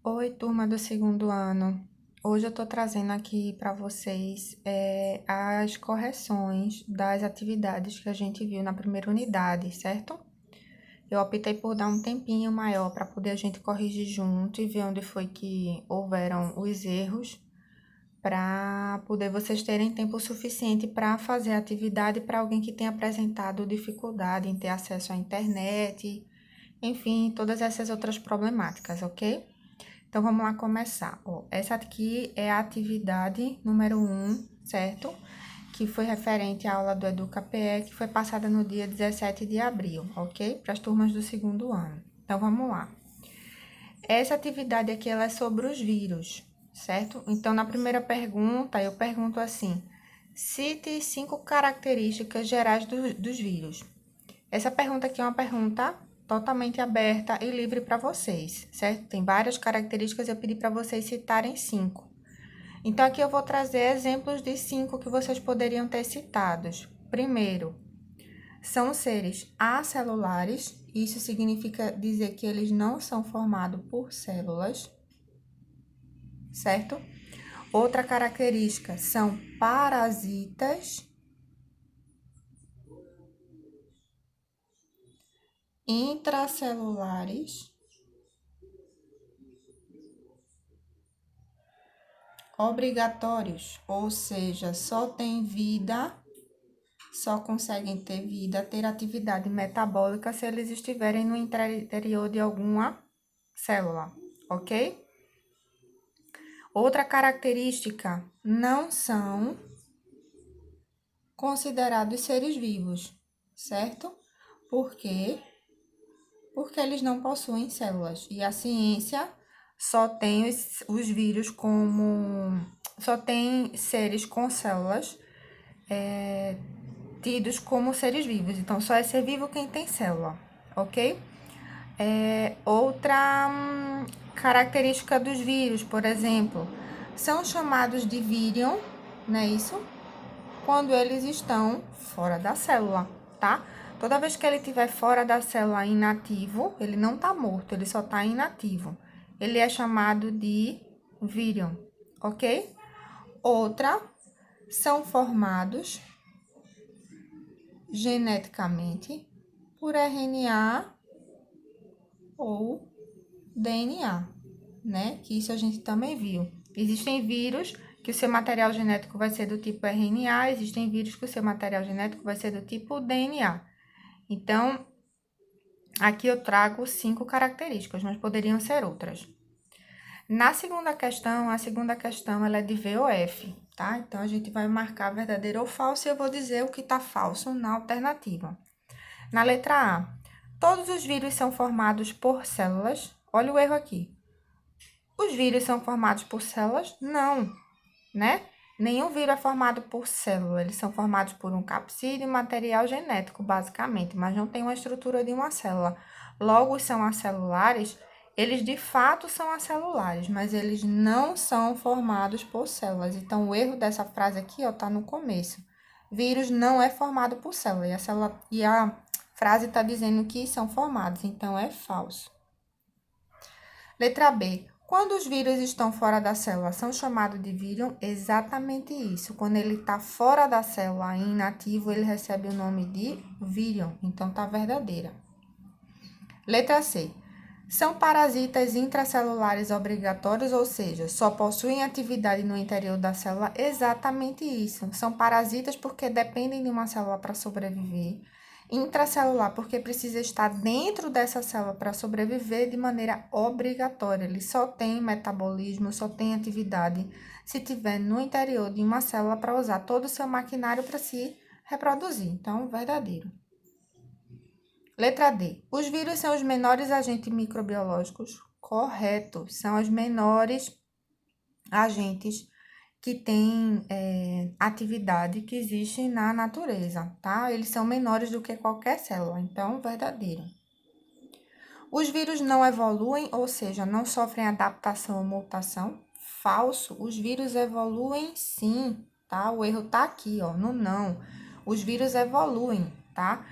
Oi, turma do segundo ano. Hoje eu tô trazendo aqui para vocês as correções das atividades que a gente viu na primeira unidade, certo? Eu optei por dar um tempinho maior para poder a gente corrigir junto e ver onde foi que houveram os erros, para poder vocês terem tempo suficiente para fazer a atividade para alguém que tenha apresentado dificuldade em ter acesso à internet, enfim, todas essas outras problemáticas, ok? Então, vamos lá começar. Ó, essa aqui é a atividade número 1, certo? Que foi referente à aula do EducaPE, que foi passada no dia 17 de abril, ok? Para as turmas do segundo ano. Então, vamos lá. Essa atividade aqui, ela é sobre os vírus, certo? Então, na primeira pergunta, eu pergunto assim: cite 5 características gerais dos vírus. Essa pergunta aqui é uma pergunta totalmente aberta e livre para vocês, certo? Tem várias características, eu pedi para vocês citarem 5. Então, aqui eu vou trazer exemplos de 5 que vocês poderiam ter citados. Primeiro, são seres acelulares, isso significa dizer que eles não são formados por células, certo? Outra característica são parasitas, intracelulares, obrigatórios, ou seja, só tem vida, só conseguem ter vida, ter atividade metabólica se eles estiverem no interior de alguma célula, ok? Outra característica, não são considerados seres vivos, certo? Por quê? Porque eles não possuem células. E a ciência só tem os vírus como... Só tem seres com células tidos como seres vivos. Então, só é ser vivo quem tem célula, ok? Outra característica dos vírus, por exemplo, são chamados de vírion, não é isso? Quando eles estão fora da célula, tá? Toda vez que ele estiver fora da célula inativo, ele não tá morto, ele só tá inativo. Ele é chamado de vírion, ok? Outra, são formados geneticamente por RNA ou DNA, né? Que isso a gente também viu. Existem vírus que o seu material genético vai ser do tipo RNA, existem vírus que o seu material genético vai ser do tipo DNA. Então, aqui eu trago 5 características, mas poderiam ser outras. Na segunda questão, a segunda questão ela é de VOF, tá? Então, a gente vai marcar verdadeiro ou falso e eu vou dizer o que está falso na alternativa. Na letra A, todos os vírus são formados por células. Olha o erro aqui. Os vírus são formados por células? Não, né? Nenhum vírus é formado por célula. Eles são formados por um capsídeo e material genético, basicamente, mas não tem uma estrutura de uma célula. Logo, são acelulares. Eles de fato são acelulares, mas eles não são formados por células. Então, o erro dessa frase aqui, ó, tá no começo. Vírus não é formado por célula e a frase está dizendo que são formados, então é falso. Letra B. Quando os vírus estão fora da célula, são chamados de vírion? Exatamente isso. Quando ele está fora da célula, inativo, ele recebe o nome de vírion. Então, tá verdadeira. Letra C. São parasitas intracelulares obrigatórios, ou seja, só possuem atividade no interior da célula? Exatamente isso. São parasitas porque dependem de uma célula para sobreviver. Intracelular, porque precisa estar dentro dessa célula para sobreviver de maneira obrigatória. Ele só tem metabolismo, só tem atividade se tiver no interior de uma célula para usar todo o seu maquinário para se reproduzir. Então, verdadeiro. Letra D. Os vírus são os menores agentes microbiológicos? Correto. São os menores agentes que têm atividade que existe na natureza, tá? Eles são menores do que qualquer célula, então, verdadeiro. Os vírus não evoluem, ou seja, não sofrem adaptação ou mutação? Falso. Os vírus evoluem sim, tá? O erro tá aqui, ó, no não. Os vírus evoluem, tá?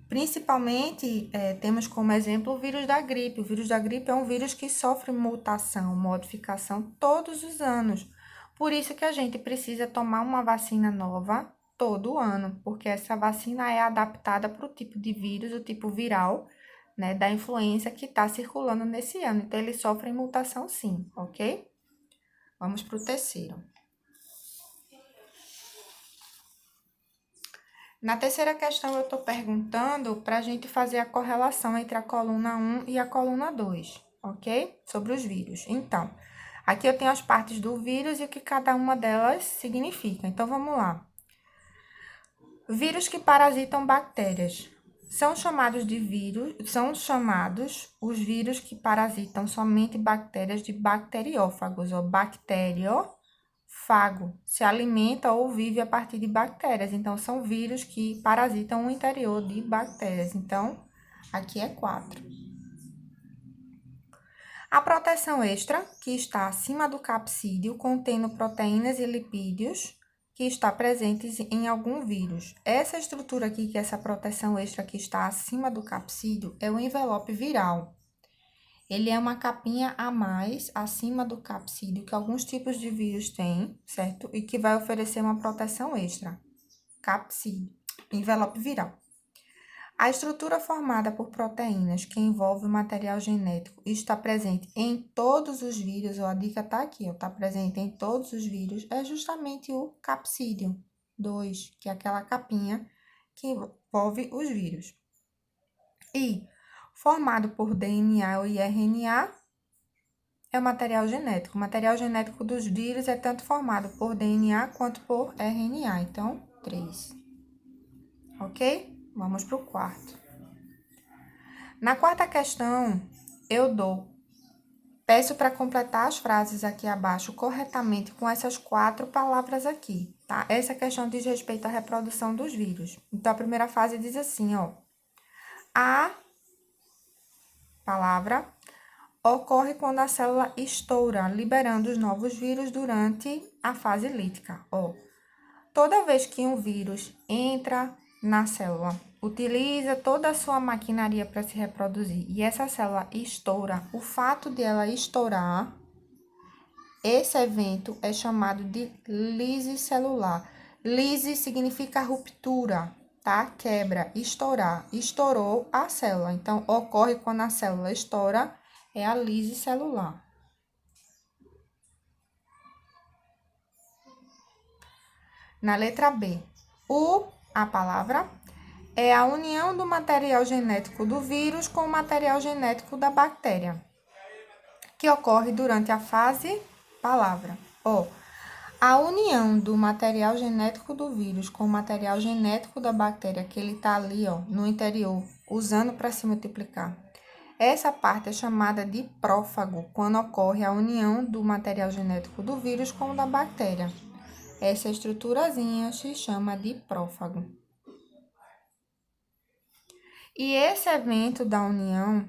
Principalmente, temos como exemplo o vírus da gripe. O vírus da gripe é um vírus que sofre mutação, modificação todos os anos. Por isso que a gente precisa tomar uma vacina nova todo ano, porque essa vacina é adaptada para o tipo de vírus, o tipo viral, né, da influenza que está circulando nesse ano. Então, eles sofrem mutação sim, ok? Vamos para o terceiro. Na terceira questão, eu estou perguntando para a gente fazer a correlação entre a coluna 1 e a coluna 2, ok? Sobre os vírus. Então, aqui eu tenho as partes do vírus e o que cada uma delas significa. Então, vamos lá. Vírus que parasitam bactérias. São chamados os vírus que parasitam somente bactérias de bacteriófagos, ou bacteriófagos. Fago, se alimenta ou vive a partir de bactérias. Então, são vírus que parasitam o interior de bactérias. Então, aqui é 4. A proteção extra, que está acima do capsídeo, contendo proteínas e lipídios, que está presentes em algum vírus. Essa estrutura aqui, que é essa proteção extra que está acima do capsídeo, é o envelope viral. Ele é uma capinha a mais acima do capsídeo que alguns tipos de vírus têm, certo? E que vai oferecer uma proteção extra. Capsídeo, envelope viral. A estrutura formada por proteínas que envolve o material genético está presente em todos os vírus, ou a dica tá aqui, ó, tá presente em todos os vírus, é justamente o capsídeo 2, que é aquela capinha que envolve os vírus. E formado por DNA e RNA, é o material genético. O material genético dos vírus é tanto formado por DNA quanto por RNA. Então, 3. Ok? Vamos para o quarto. Na quarta questão, peço para completar as frases aqui abaixo corretamente com essas 4 palavras aqui, tá? Essa questão diz respeito à reprodução dos vírus. Então, a primeira frase diz assim, ó. A palavra ocorre quando a célula estoura, liberando os novos vírus durante a fase lítica. Ó, toda vez que um vírus entra na célula, utiliza toda a sua maquinaria para se reproduzir e essa célula estoura, o fato de ela estourar, esse evento é chamado de lise celular. Lise significa ruptura, tá? Quebra, estourar. Estourou a célula. Então, ocorre quando a célula estoura, é a lise celular. Na letra B, a palavra, é a união do material genético do vírus com o material genético da bactéria, que ocorre durante a fase palavra. Ó, a união do material genético do vírus com o material genético da bactéria, que ele tá ali, ó, no interior, usando para se multiplicar. Essa parte é chamada de prófago, quando ocorre a união do material genético do vírus com o da bactéria. Essa estruturazinha se chama de prófago. E esse evento da união,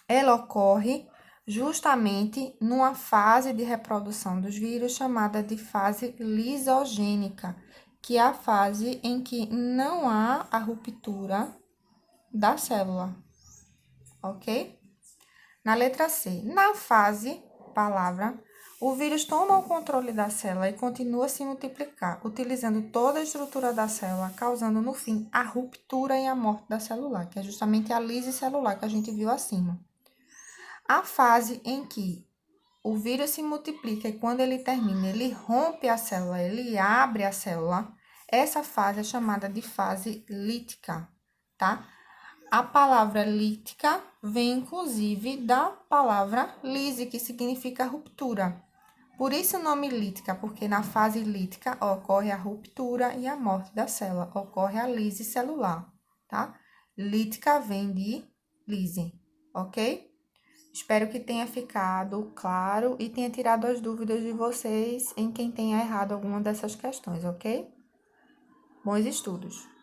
ela ocorre justamente numa fase de reprodução dos vírus chamada de fase lisogênica, que é a fase em que não há a ruptura da célula, ok? Na letra C, na fase, palavra, o vírus toma o controle da célula e continua a se multiplicar, utilizando toda a estrutura da célula, causando, no fim, a ruptura e a morte da celular, que é justamente a lise celular que a gente viu acima. A fase em que o vírus se multiplica e quando ele termina, ele rompe a célula, ele abre a célula, essa fase é chamada de fase lítica, tá? A palavra lítica vem, inclusive, da palavra lise, que significa ruptura. Por isso o nome lítica, porque na fase lítica ocorre a ruptura e a morte da célula, ocorre a lise celular, tá? Lítica vem de lise, ok? Espero que tenha ficado claro e tenha tirado as dúvidas de vocês em quem tenha errado alguma dessas questões, ok? Bons estudos!